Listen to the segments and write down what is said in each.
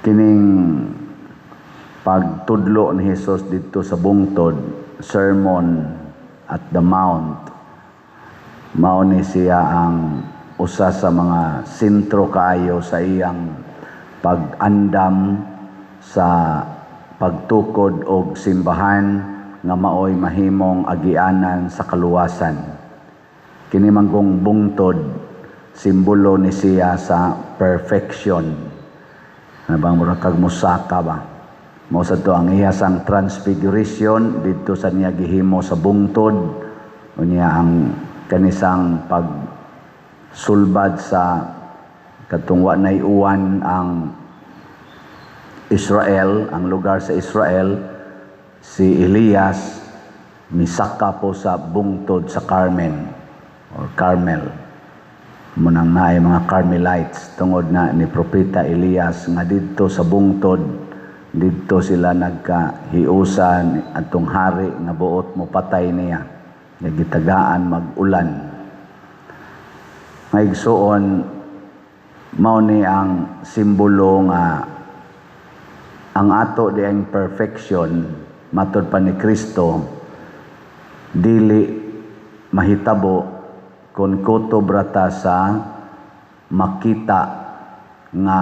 kining pagtudlo ni Jesus dito sa bungtod, Sermon at the Mount, mao ni siya ang usa sa mga sentro kaayo sa iyang pag-andam sa pagtukod og simbahan nga maoy mahimong agianan sa kaluwasan. Kini manggong bungtod simbolo ni siya sa perfection. Ano bang mura kag musaka ba? Mao sa to ang iyasang transfiguration dito sa niya gihimo sa bungtod, unya ang kanisang pagsulbad sa katungwa nay uwan ang Israel, ang lugar sa Israel. Si Elias misaka po sa bungtod sa Carmel or Carmel. Munang naay mga Carmelites tungod na ni propeta Elias nga didto sa bungtod, didto sila nagkahiusan atong hari nga buot mo patay niya, nga gitagaan mag-ulan. Ngaigsuon mao ni ang simbolo nga ang ato diayng perfection matud pa ni Kristo dili mahitabo kung kutobra ta sa makita nga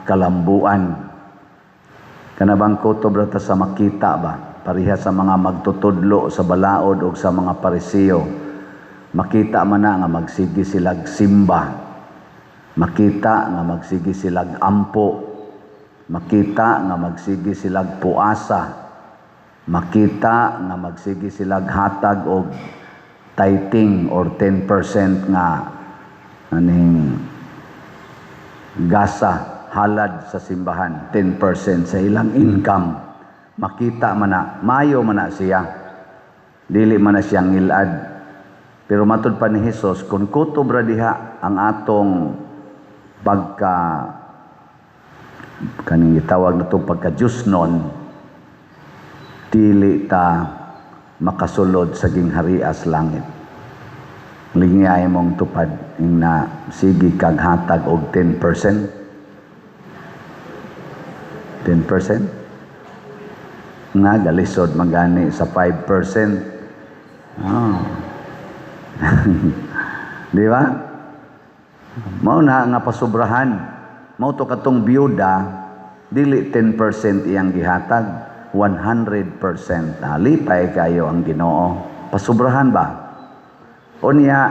kalambuan. Kanabang kutobra ta sa makita ba? Pareha sa mga magtutudlo sa balaod o sa mga parisiyo. Makita man na nga magsigi silag simba. Makita nga magsigi silag ampo. Makita nga magsigi silag puasa. Makita nga magsigi silag hatag og tithing or 10% nga aning gasa halad sa simbahan, 10% sa ilang income. Makita man na, mayo man na siya. Dili man na siya ngilad. Pero matud pa ni Jesus, kung kutobra diha ang atong kaning gitawag na itong pagka-Diyos dili ta makasulod sa gingharias langit. Lingay mong tupad ing na sige kag hatag og 10%. 10%? Nga galisod magani sa 5%. Oh. Di ba? Mao na nga pasubrahan. Mao to katong biyuda, dili 10% iyang gihatag. 100%. Lipay kayo ang Ginoo. Pasubrahan ba? O niya,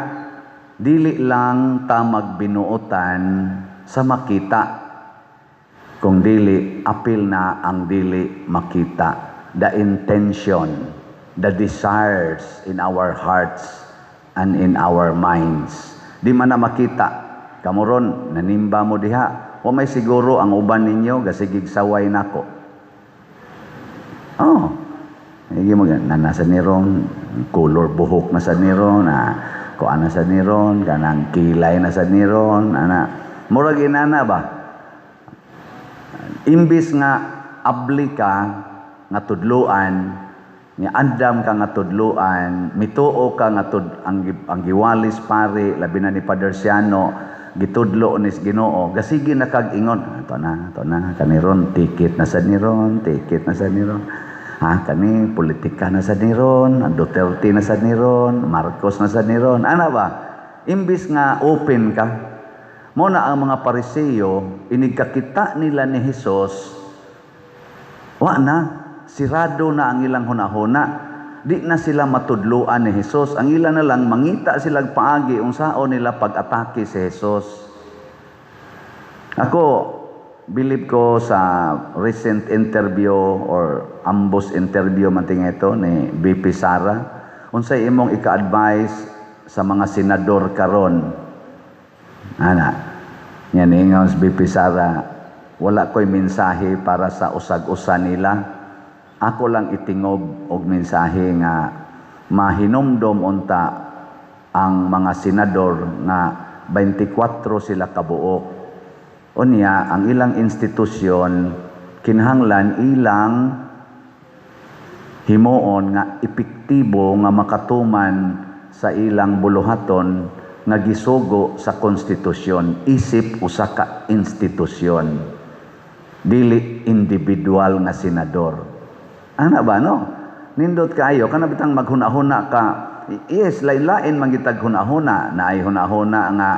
dili lang ta magbinuotan sa makita. Kung dili, apil na ang dili makita. The intention, the desires in our hearts and in our minds. Di man na makita. Kamuron, nanimba mo diha. O may siguro ang uban ninyo, gasigig saway nako. Oh, hindi mo nasa niron, color buhok na sa niron, kuan na sa niron, kanang kilay na sa niron, murag inana ba? Imbis nga abli ka nga tudluan, nga andam ka nga tudluan, mituo ka nga ang giwalis pare, labi na ni Father Siano, gitudlo ni Ginoo, gasigi na kag ingon, ito na, kaniron, ticket na sa niron. Kani, politika na sa niron, Duterte na sa niron, Marcos na sa niron. Ano ba? Imbis nga open ka, muna ang mga Pariseo, inigkakita nila ni Jesus, sirado na ang ilang hunahuna. Di na sila matudluan ni Jesus. Ang ilan na lang, mangita silang paagi, unsao nila pag-atake si Jesus. Ako, believe ko sa recent interview or ambos interview manting ito ni BP Sara, unsay imong ika-advise sa mga senador karon? Yan ingon si BP Sara, wala ko'y mensahe para sa usag-usa nila. Ako lang itingob og mensahe nga mahinumdom unta ang mga senador nga 24 sila kabuok. Unya, ang ilang institusyon, kinahanglan ilang himuon nga epektibo nga makatuman sa ilang buluhaton nga gisugo sa konstitusyon, isip usa ka institusyon. dili individual nga senador. Ana ba no? Nindot kayo kana bitang maghuna-huna ka. Yes, lain-lain mangitag hunahuna, na ay hunahuna nga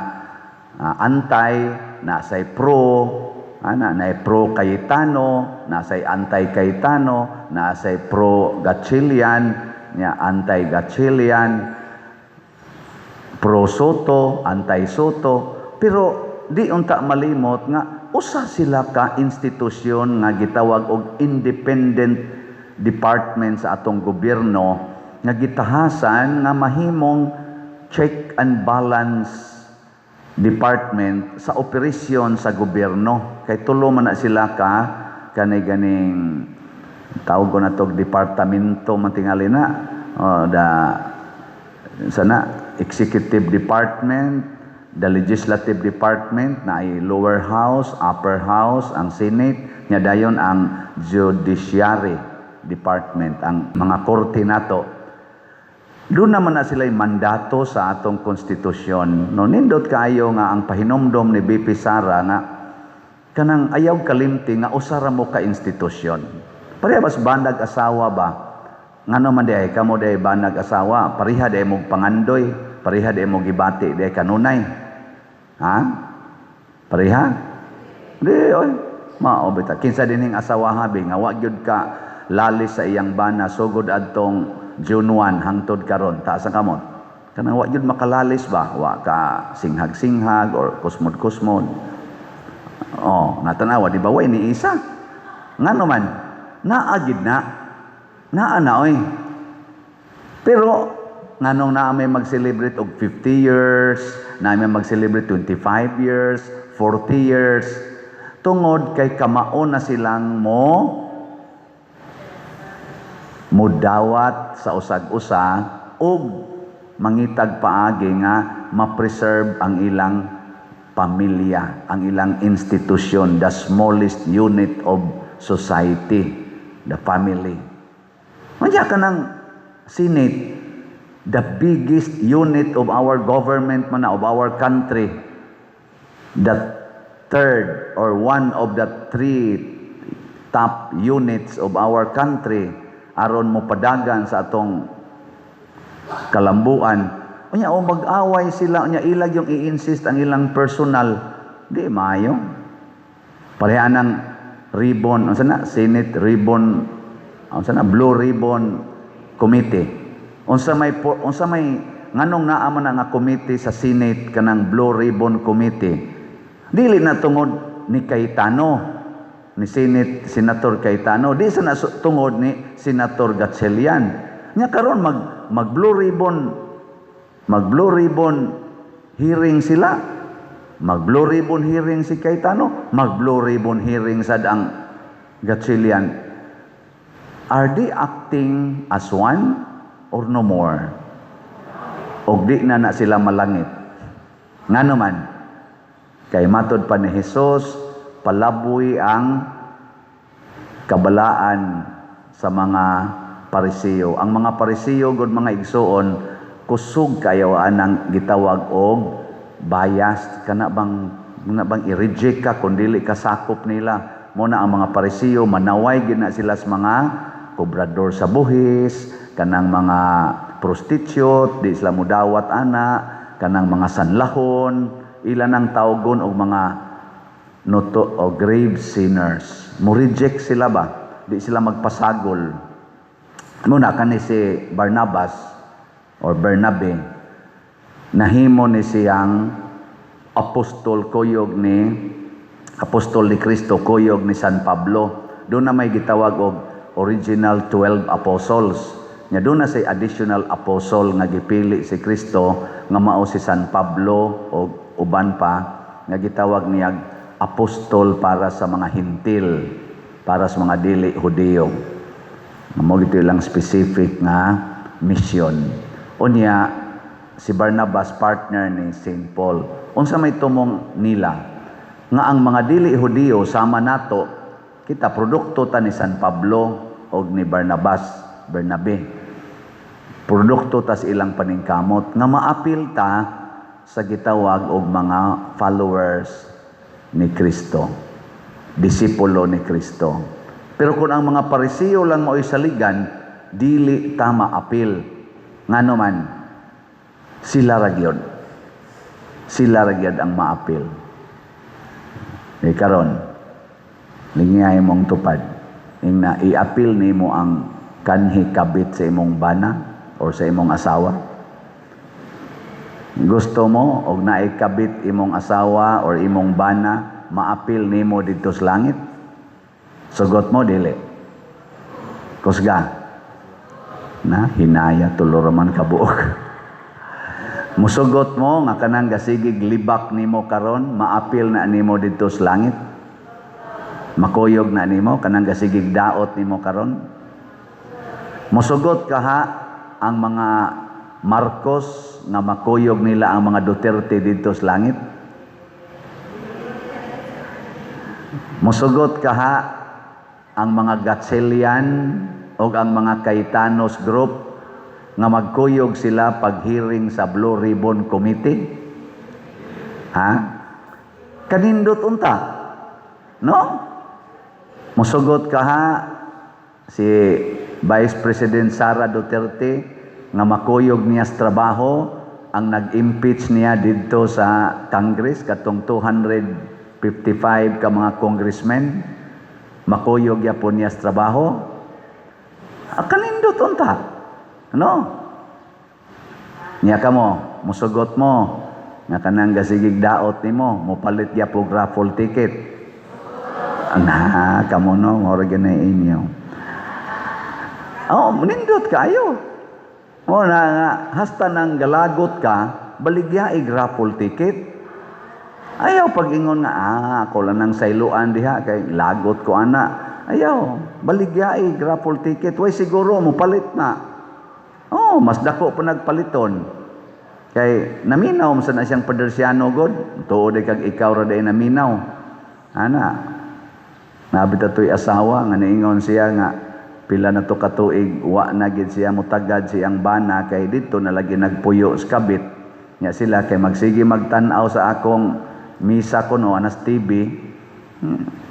antay, na say pro, na ay pro Cayetano, na say anti Cayetano, na say pro Gatchalian, nya anti Gatchalian, pro Soto, anti Soto, pero di unta malimot nga usa sila ka institusyon nga gitawag og independent department sa atong gobyerno nga gitahasan nga mahimong check and balance department sa operasyon sa gobyerno. Kay tulo man na sila ka kanay ganing tawag ko na tog departamento mantingali na sana executive department, the legislative department na ay lower house, upper house, ang senate, nya dayon ang judiciary department, ang mga korte nato. Doon naman na sila'y mandato sa atong konstitusyon. No, nindot kayo nga ang pahinomdom ni BP Sara nga kanang ayaw kalimti nga usara mo ka institusyon. Parehas bandag asawa ba? Ngano man day kamo day bandag asawa, pareha day mo pangandoy, pareha day mo gibati day kanunay. Ha? Pareha? Di oy. Mao bita kinsa dining asawa habi nga wa gyud ka lalis sa iyang bana sugod adtong June 1 hangtod karon taas ang kamot. Kanang wa gyud makalalis ba? Wa ka singhag-singhag or kusmod-kusmod. Oh, natanawa di ba way ni isa? Ngano man naagid na. Naa na oy. Pero nganong naa may mag-celebrate og 50 years, naa may mag-celebrate 25 years, 40 years tungod kay kamaon na silang mudawat sa usag-usa ug mangitag paagi nga ma-preserve ang ilang pamilya, ang ilang institusyon, the smallest unit of society, the family. Manja ka ng Senate, the biggest unit of our government man of our country, the third or one of the three top units of our country, aron mo padagan sa atong kalambuan. Unya o mag-away sila, unya ilag yung i-insist ang ilang personal, di maayo. Pareha ng ribbon, unsa na Senate ribbon, unsa na Blue Ribbon Committee. Unsa may nganong naa man nga committee sa Senate kanang Blue Ribbon Committee. Dili na tungod ni Cayetano, ni Senator Cayetano, di sa tungod ni Senator Gatchalian. Nya karon mag Blue Ribbon hearing sila. Mag Blue Ribbon hearing si Cayetano, mag Blue Ribbon hearing sad ang Gatchalian. Are they acting as one or no more? Og di na sila malangit. Ngano man kay matod pa ni Hesus, palaboy ang kabalaan sa mga Parisiyo. Ang mga Parisiyo gud mga igsoon kusog kayo anang gitawag og biased kana bang i-reject ka kun dili ka sakop nila. Muna ang mga Parisiyo manaway gid na sila sa mga kobrador sa buhis, kanang mga prostitute, di sila mudawat ana, kanang mga sanlahon, ilan ang tawgon og mga noto o grave sinners. Mo-reject sila ba? Di sila magpasagol. Muna kani si Barnabas or Bernabe, nahimo ni siyang apostol ni Kristo kuyog ni San Pablo. Doon na may gitawag og original 12 apostles. Nya doon na say additional apostle nga gipili si Kristo nga mao si San Pablo o uban pa nga gitawag niya apostol para sa mga hintil, para sa mga dili Hudiyo. Mo gito lang specific nga mission. Unya si Barnabas partner ni St. Paul. Unsa may tumong nila nga ang mga dili Hudiyo sama nato, kita produkto ta ni San Pablo og ni Bernabe. Produkto ta sa ilang paningkamot nga maapil ta sa gitawag og mga followers ni Kristo. disipulo ni Kristo. Pero kung ang mga Pariseo lang mo'y saligan, dili tama apil. Ngano man, sila ragyod. Sila ragyod ang maapil. Karon, lingay mong tupad. Ing na iapil nimo ang kanhi kabit sa imong bana o sa imong asawa. Gusto mo og naikabit imong asawa or imong bana, maapil nimo dito sa langit? Sugot mo, dili. Kusga. Na, hinaya, tuluraman kabuok. Musugot mo, nga kanang gasigig libak nimo karon, maapil na nimo dito sa langit? Makuyog na nimo, kanang gasigig daot nimo karon? Musugot ka ha, ang mga Marcos, nga makuyog nila ang mga Duterte dito sa langit? Musugot ka ha, ang mga Gatchalian o ang mga Cayetanos group nga magkuyog sila pag-hearing sa Blue Ribbon Committee? Ha? Kanindot unta? No? Musugot ka ha, si Vice President Sara Duterte nga makuyog niya sa trabaho ang nag-impeach niya dito sa Congress katong 255 ka mga congressmen, makuyog ya po niya sa trabaho? Kanindot unta? Ano? Niya ka mo, musugot mo, nga kanang gasigig daot nimo, mopalit ya po raffle ticket. Na, kamo no, mora ganay inyo. Oh, nindot kayo. O na, hasta nang galagot ka, baligya raffle ticket. Ayaw pag-ingon nga, ako lang nang sailuan diha, kay lagot ko ana. Ayaw, baligya raffle ticket. Way siguro, mo palit na. Oh, mas dako pa nagpaliton. Kay naminaw mo sa na siyang Padersiano god. Tuod kag ikaw ra day naminaw. Ana. Nabit ato'y asawa nga niingon siya nga pila na to katuig wa na gid siya mutagad siyang bana kay dito na lagi nagpuyo sa kabit. Nya sila kay magsige magtan-aw sa akong misa ko no anas TV.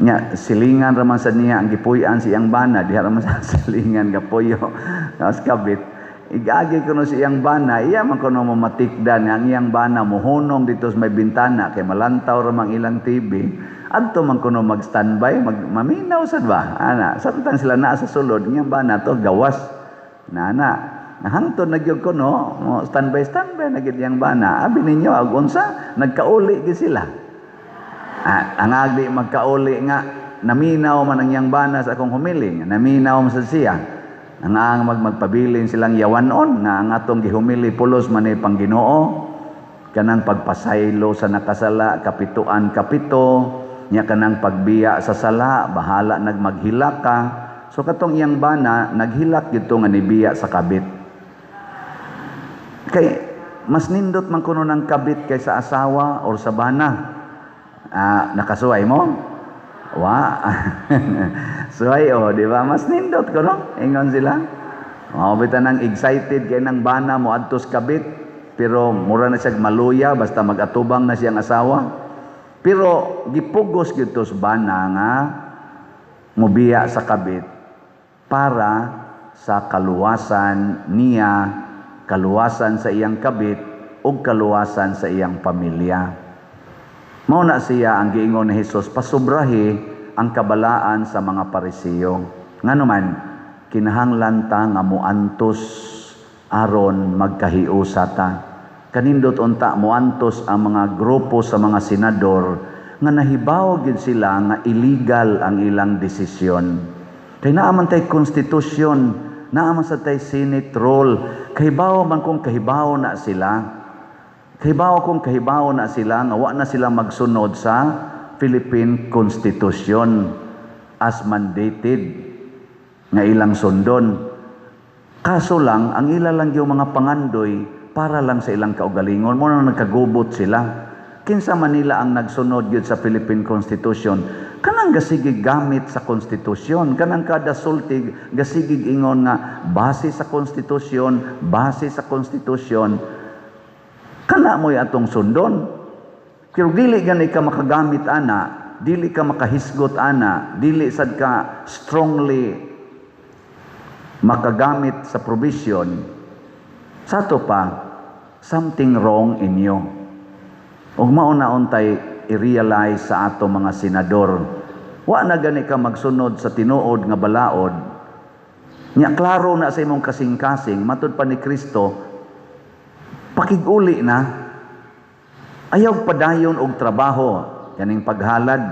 Nya silingan raman sa niya ang gipuy-an siyang bana diha raman sa silingan gapuyo sa kabit. Igagi ko no siyang bana, iya man kuno mamatikdan ang iyang bana mohunong dito sa may bintana kay malantaw ra mang ilang TV. Adto man kuno mag-standby, maminaw sad ba? Ana, samtang sila naa sa sulod, iyang bana to gawas. Na hangtod nagyog kuno, standby na gid iyang bana. Abi ninyo ag unsa nagkauli gid sila. Ang agdi magkauli nga naminaw man ang iyang bana sa akong humiling, naminaw man sa siya. Ang magpabilin silang yawanon nga ang atong gihumili pulos man ay Pangginoo kanang pagpasaylo sa nakasala kapituan kapito nya kanang pagbiya sa sala bahala nagmaghilak ka so katong iyang bana naghilak gito nga nibiya sa kabit kay mas nindot man kuno ng kabit kaysa asawa or sa bana. Nakasuway mo? Wa. Suway di ba? Mas nindot ko no? Ingon sila. Bitan nang excited kay nang bana mo adtos kabit, pero mura na siya maluya basta magatubang na siyang asawa. Pero gipugos gyud sa bana nga mobiya sa kabit para sa kaluwasan niya, kaluwasan sa iyang kabit ug kaluwasan sa iyang pamilya. Mao na siya ang giingon ni Hesus, pasubrahi ang kabalaan sa mga Pariseo. Nganuman, kinahanglan ta nga muantos aron magkahiusa ta. Kanindot unta muantos ang mga grupo sa mga senador nga nahibaw gid sila nga illegal ang ilang desisyon. Kay naaman tay konstitusyon, naaman sa tay Senate rule, kahibaw man kung kahibaw na sila. Kahibaw na sila nga wa na sila magsunod sa Philippine Constitution as mandated nga ilang sundon. Kaso lang ang ila lang yung mga pangandoy para lang sa ilang kaugalingon mo nang nagkagubot sila. Kinsa man nila ang nagsunod gyud sa Philippine Constitution, kanang gasigig gamit sa konstitusyon, kanang kada sulti gasigig ingon nga base sa konstitusyon, kana mo'y atong sundon. Pero dili ganay ka makagamit ana dili ka makahisgot ana, dili sad ka strongly makagamit sa provision, sa to pa, something wrong in you. Ug mauna-on tay i-realize sa ato mga senador, wa na gani ka magsunod sa tinuod nga balaod. Nya klaro na sa imong kasing-kasing, matud pa ni Kristo, pakig-uli na. Ayaw padayon og trabaho, kaning paghalad,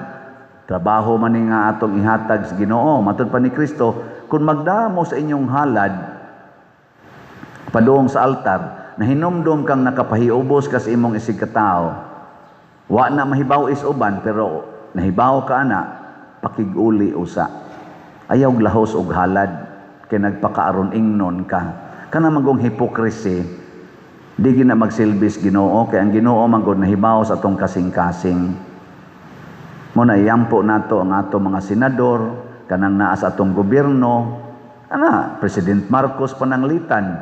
trabaho man ni nga atong ihatag sa Ginoo. Matud pa ni Kristo, kung magdamo sa inyong halad, paduong sa altar, na hinumdum kang nakapahiubos ka sa imong isig katao, wa na mahibaw is uban, pero nahibaw ka na, pakig-uli usa. Ayaw lahos og halad, kay nagpakaaron ingnon ka. Kana magong hypocrisy, di gina magsilbis Ginoo, kay ang Ginoo manggod nahibaw sa atong kasing-kasing. Muna iyampo nato ang ato mga senador, kanang naa sa atong gobyerno, President Marcos pananglitan,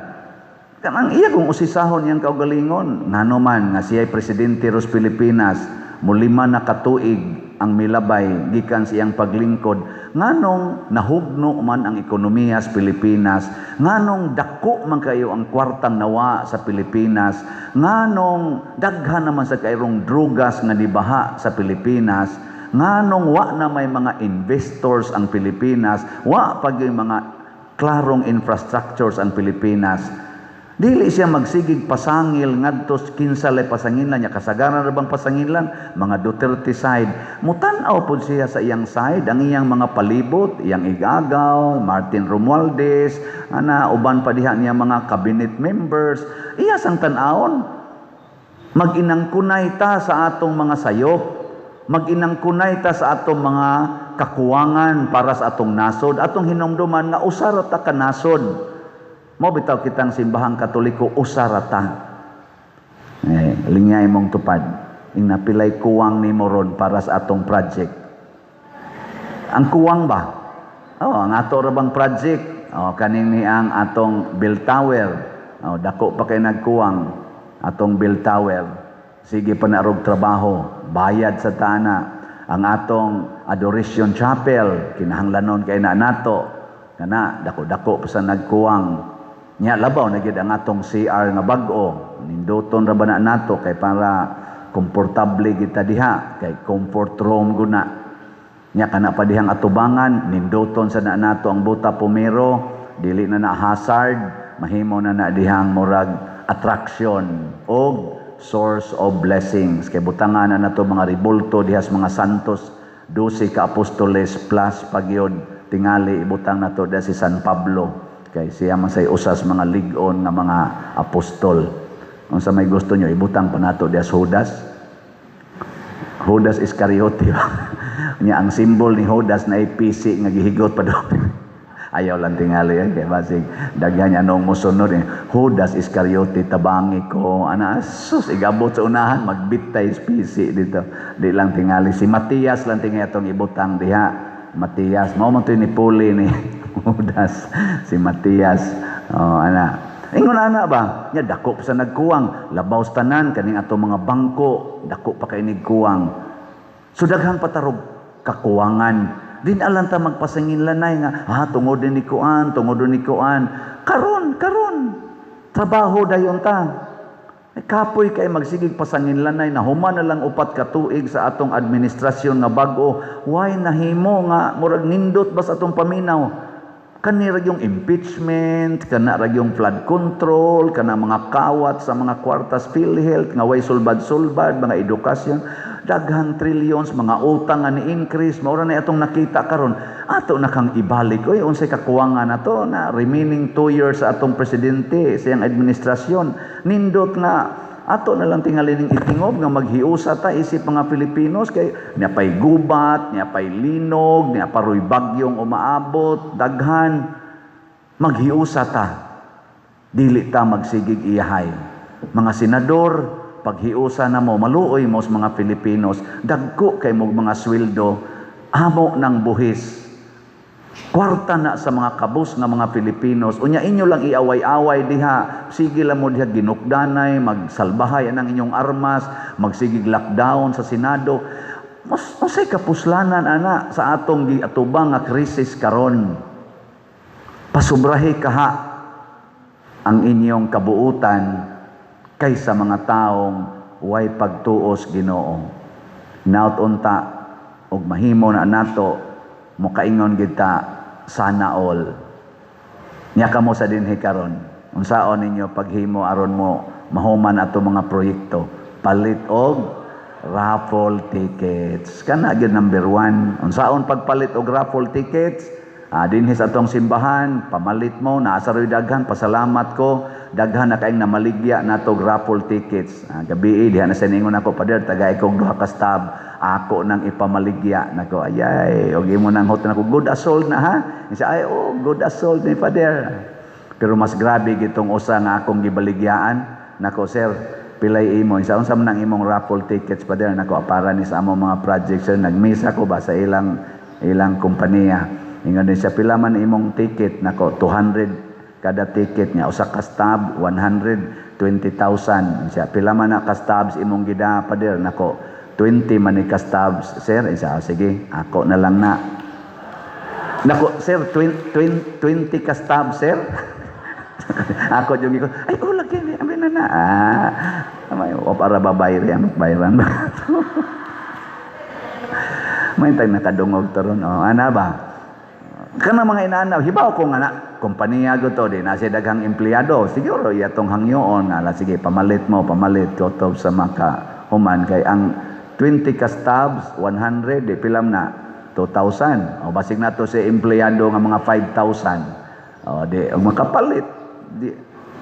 kanang iya kung usisahon yang kaugalingon, ngano man nga siya'y presidente ros Pilipinas, mulima na katuig ang milabay gikan sa iyang paglingkod, nganong nahugno man ang ekonomiya sa Pilipinas, nganong dako man kayo ang kwartang nawa sa Pilipinas, nganong daghan naman sa kayrong drugas nga nibaha sa Pilipinas, nganong wa na may mga investors ang Pilipinas, wa pag yung mga klarong infrastructures ang Pilipinas. Dili siya magsigig pasangil ngadto kinsalay pasangilan niya, kasagaran ra bang pasangilan mga Duterte side, mutan-aw pud siya sa iyang side, ang iyang mga palibot, iyang igagaw, Martin Romualdez, uban pa diha niya mga cabinet members, iya sang tan-awon. Mag-inangkunay ta sa atong mga sayop, mag-inangkunay ta sa atong mga kakuwangan para sa atong nasod, atong hinumduman nga usara ta ka nasod. Mo bitaw kitang simbahang Katoliko, usarata. Lingay mong tupad. Ing napilay kuwang ni moron para sa atong project. Ang kuwang ba? Ang ato rabang project. Kaning ni ang atong Bell Tower. Dako pa kay nagkuwang. Atong Bell Tower. Sige pa na rog trabaho. Bayad sa tana. Ang atong Adoration Chapel. Kinahanglanon kay na nato. Kana, dako-dako pa sa nagkuwang. Nya labaw na gid ang atong CR nga bag-o, ninduton ra ba na nato kay para komportable kita diha, kay comfort room guna. Nya kana pa dihang atubangan, ninduton sa na nato ang buta pumero, dili na hazard, mahimo na dihang murag attraction og source of blessings. Kay butangan na nato mga ribulto diha sa mga santos, 12 ka apostoles plus pagyod tingali ibutang nato diha si San Pablo. Kay siya masay usas mga ligon nga mga apostol. Kung sa may gusto nyo, ibutang pa nato dias Judas. Judas Iscariote. Nya ang simbol ni Judas na ipisi nga gihigot pa doon. Ayaw lang tingali yan. Kaya basig daghan niya nung musunod. Judas Iscariote, tabangi ko. Sus, igabot sa unahan, magbitay pisi dito. Di lang tingali. Si Matias lang tingali itong ibutang diha. Matias. Mao man to ni Puli ni Judas, si Matias. Ingon ana ba? Nya dako pa sa nagkuwang, labaw sa tanan kaning ato mga bangko, dako pa kay nigkuwang. So daghan patarog kakuwangan. Din alam ta magpasangin lanay nga, tungod ni kuan, tungod ni kuan. Karon trabaho dayon ta. Kapoy kay magsigig pasangin lanay na human na lang upat ka tuig sa atong administrasyon nga bag-o. Why nahimo nga murag nindot ba sa atong paminaw? Kani ra yung impeachment, kana ra yung flood control, kana mga kawat sa mga kwartas PhilHealth, nga way sulbad-sulbad, mga edukasyon, daghang trillions, mga utang nga ni-increase, maura na itong nakita karon. Ato na kang ibalik, unsay kakuwangan na to, na remaining 2 years sa atong presidente, sa iyang administrasyon, nindot nga, ato na lang tingali ning itingob nga maghiusa ta isip mga Pilipinos kay niya pay gubat, niya pay linog, niya paroy bagyong umaabot, daghan maghiusa ta. Dili ta magsigig iyahay. Mga senador, paghiusa na mo maluoy mo sa mga Pilipinos, dagko kay mo mga sweldo, amo ng buhis. Kwarta na sa mga kabus nga mga Pilipinos. Unya inyo lang iaway-away diha. Sige lang mo diha ginukdanay, magsalbahay ang inyong armas, magsigig lockdown sa Senado. Masay kapuslanan ana sa atong giatubang nga krisis karon. Pasubrahi kaha ang inyong kabuutan kaysa mga taong way pagtuos Ginoo. Naot unta og mahimo na nato mokaingon kita sana all. Nya kamo sa dinhi karon. Unsaon ninyo paghimo aron mo mahuman ato mga proyekto? Palit og raffle tickets. Kana gyud number 1. Unsaon pagpalit og raffle tickets? Dinhi sa atong simbahan, pamalit mo, naasa rin daghan, pasalamat ko, daghan na kaing namaligya na to raffle tickets. Gabi, diha na siningon ako, Pader, tagay kong duha ka stab, ako nang ipamaligya. Nako, ayay, og imo nang hot na ko, good as sold na ha? Isa, ay, oh, good as sold ni Pader. Pero mas grabe gitong usa nga akong gibaligyaan. Nako, sir, pilay imo. Isa, unsa man ang imong raffle tickets, Pader? Nako, para ni sa among mga projects, sir, nagmiss ako ba sa ilang kompanya. Ingon din siya, pila man imong ticket, nako, 200 kada ticket niya. Usa ka stab, 120,000. Siya, pila man na ka stabs imong gida, Pader, nako, 20 man ni ka stabs, sir. Siya, sige, ako na lang na. Nako, sir, 20 ka stabs, sir. Ako yung iko, ay, lagi ni, amin na. O para babayran, bayran ba? May tag nakadungog to ron, ana ba? Kana mga inaanaw, hibaw ko nga na, kompanya ko to, di na siya daghang empleyado. Siguro, yatong hangyoon, sige, pamalit kotob sa maka human. Kay ang 20 ka stabs, 100, di pilam na, 2,000. O basig na to si empleyado nga mga 5,000. O di, makapalit. Di,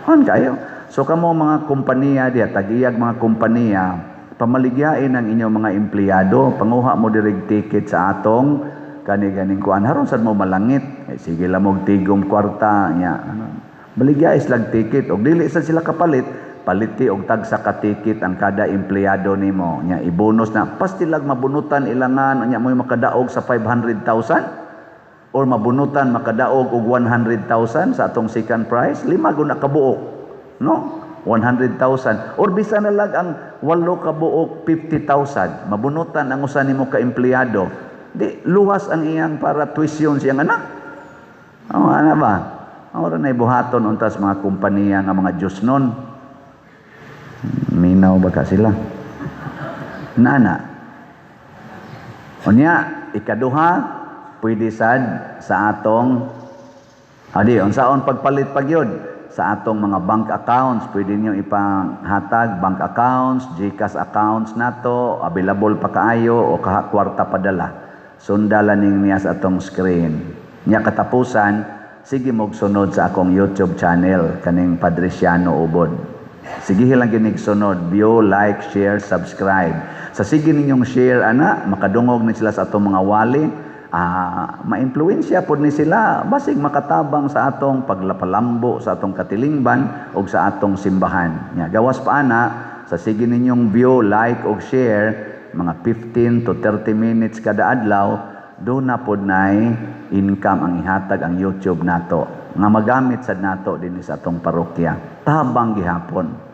kayo. So kamo mga kompanya, di, tagiyag mga kompanya, pamaligyain ang inyong mga empleyado, panguha mo direct ticket sa atong kani-ganing kuan haron sad mo malangit. Sige lang mo tigom kwarta nya. Baligya lag ticket og dili sad sila kapalit, paliti og tag sa ka ticket ang kada empleyado nimo nya ibonus na pastilag mabunutan ilangan nya mo makadaog sa 500,000 or mabunutan makadaog og 100,000 sa atong second prize, 5 gud na kabuok, no? 100,000 or bisan na lang ang 8 kabuok 50,000 mabunutan ang usa nimo ka empleyado. Di, luwas ang iyang para tuition siyang anak. Ano ba? Ora na ibuhaton untas mga kompanya nga mga Diyos nun. Minaw ba ka sila? Nana. Unya, ikaduha, pwede sad sa atong, unsaon pagpalit pagyod sa atong mga bank accounts, pwede niyo ipanghatag bank accounts, GCash accounts nato, available pa kaayo o kwarta padala. Sundalan ning niya sa atong screen. Nya katapusan, sige mog sunod sa akong YouTube channel kaning Padresiano Ubod. Sige lang ginig sunod, view, like, share, subscribe. Sa sige ninyong share ana, makadungog ni sila sa atong mga wali, ma-influensya pod ni sila basig makatabang sa atong paglapalambo sa atong katilingban o sa atong simbahan. Nya gawas pa ana, sa sige ninyong view, like og share, mga 15 to 30 minutes kada adlaw, doon na po na income ang ihatag ang YouTube nato nga magamit sad nato din sa atong parokya tabang gihapon.